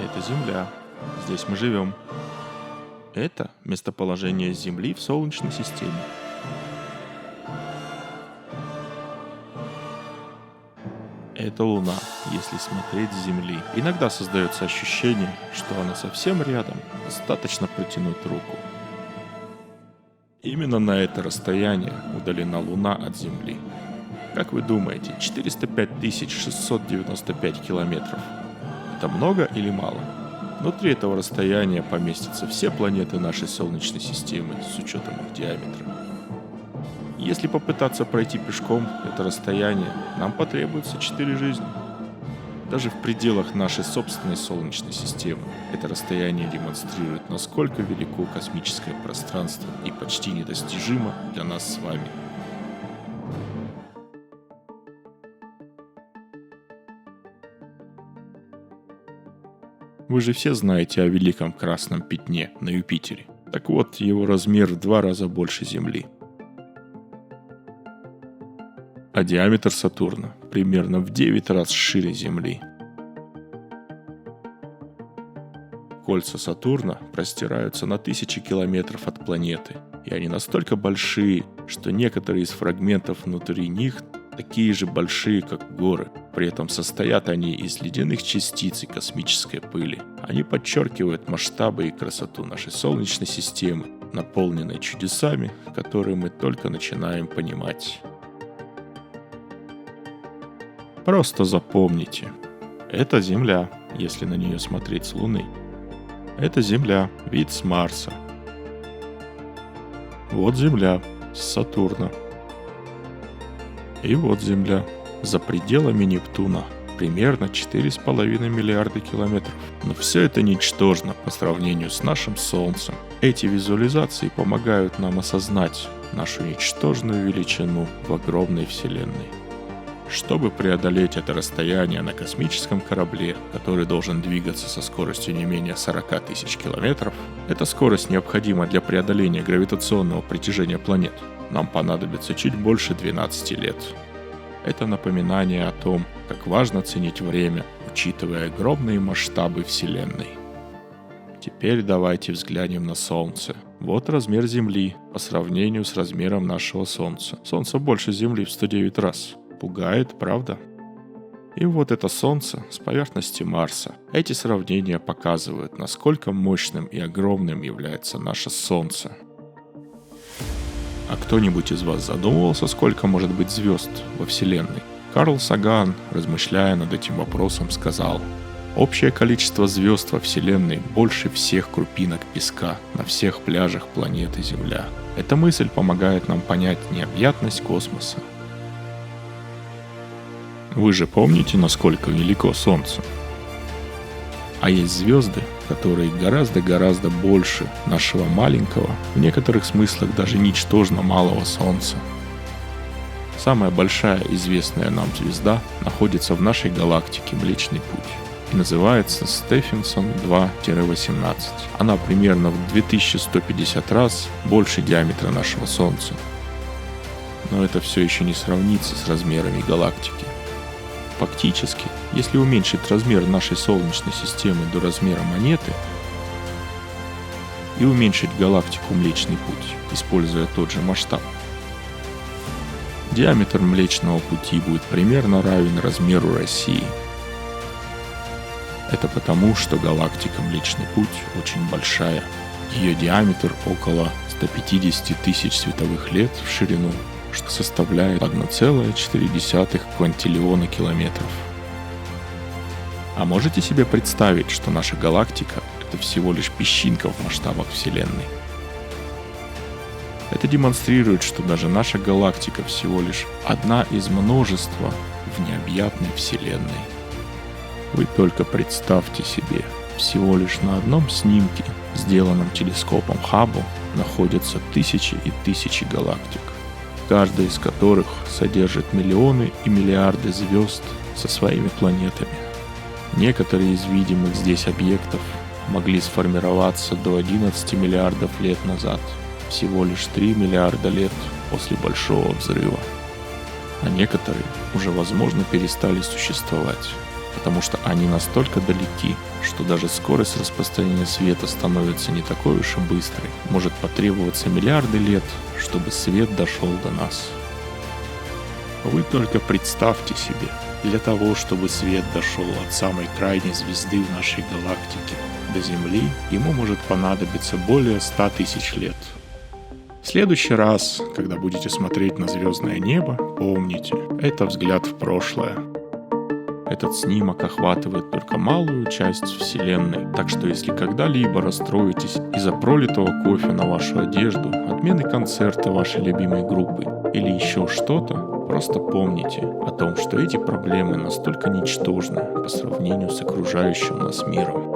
Это Земля. Здесь мы живем. Это местоположение Земли в Солнечной системе. Это Луна, если смотреть с Земли. Иногда создается ощущение, что она совсем рядом, достаточно протянуть руку. Именно на это расстояние удалена Луна от Земли. Как вы думаете, 405 695 километров? Это много или мало? Внутри этого расстояния поместятся все планеты нашей Солнечной системы с учетом их диаметра. Если попытаться пройти пешком это расстояние, нам потребуется 4 жизни. Даже в пределах нашей собственной Солнечной системы это расстояние демонстрирует, насколько велико космическое пространство и почти недостижимо для нас с вами. Вы же все знаете о великом красном пятне на Юпитере. Так вот, его размер в 2 раза больше Земли. А диаметр Сатурна примерно в 9 раз шире Земли. Кольца Сатурна простираются на тысячи километров от планеты, и они настолько большие, что некоторые из фрагментов внутри них такие же большие, как горы. При этом состоят они из ледяных частиц и космической пыли. Они подчеркивают масштабы и красоту нашей Солнечной системы, наполненной чудесами, которые мы только начинаем понимать. Просто запомните. Это Земля, если на нее смотреть с Луны. Это Земля, вид с Марса. Вот Земля с Сатурна. И вот Земля за пределами Нептуна. Примерно 4,5 миллиарда километров. Но все это ничтожно по сравнению с нашим Солнцем. Эти визуализации помогают нам осознать нашу ничтожную величину в огромной Вселенной. Чтобы преодолеть это расстояние на космическом корабле, который должен двигаться со скоростью не менее 40 тысяч километров, эта скорость необходима для преодоления гравитационного притяжения планет. Нам понадобится чуть больше 12 лет. Это напоминание о том, как важно ценить время, учитывая огромные масштабы Вселенной. Теперь давайте взглянем на Солнце. Вот размер Земли по сравнению с размером нашего Солнца. Солнце больше Земли в 109 раз. Пугает, правда? И вот это Солнце с поверхности Марса. Эти сравнения показывают, насколько мощным и огромным является наше Солнце. А кто-нибудь из вас задумывался, сколько может быть звезд во Вселенной? Карл Саган, размышляя над этим вопросом, сказал: «Общее количество звезд во Вселенной больше всех крупинок песка на всех пляжах планеты Земля». Эта мысль помогает нам понять необъятность космоса. Вы же помните, насколько велико Солнце? А есть звезды, которые гораздо-гораздо больше нашего маленького, в некоторых смыслах даже ничтожно малого Солнца. Самая большая известная нам звезда находится в нашей галактике Млечный Путь и называется Стефенсон 2-18. Она примерно в 2150 раз больше диаметра нашего Солнца. Но это все еще не сравнится с размерами галактики. Фактически, если уменьшить размер нашей Солнечной системы до размера монеты и уменьшить галактику Млечный Путь, используя тот же масштаб, диаметр Млечного Пути будет примерно равен размеру России. Это потому, что галактика Млечный Путь очень большая. Ее диаметр около 150 тысяч световых лет в ширину, что составляет 1,4 квантиллиона километров. А можете себе представить, что наша галактика — это всего лишь песчинка в масштабах Вселенной? Это демонстрирует, что даже наша галактика всего лишь одна из множества в необъятной Вселенной. Вы только представьте себе, всего лишь на одном снимке, сделанном телескопом Хаббл, находятся тысячи и тысячи галактик, каждая из которых содержит миллионы и миллиарды звезд со своими планетами. Некоторые из видимых здесь объектов могли сформироваться до 11 миллиардов лет назад, всего лишь 3 миллиарда лет после Большого взрыва. А некоторые уже, возможно, перестали существовать. потому что они настолько далеки, что даже скорость распространения света становится не такой уж и быстрой. Может потребоваться миллиарды лет, чтобы свет дошел до нас. Вы только представьте себе, для того, чтобы свет дошел от самой крайней звезды в нашей галактике до Земли, ему может понадобиться более 100 тысяч лет. В следующий раз, когда будете смотреть на звездное небо, помните, это взгляд в прошлое. Этот снимок охватывает только малую часть Вселенной, так что если когда-либо расстроитесь из-за пролитого кофе на вашу одежду, отмены концерта вашей любимой группы или еще что-то, просто помните о том, что эти проблемы настолько ничтожны по сравнению с окружающим нас миром.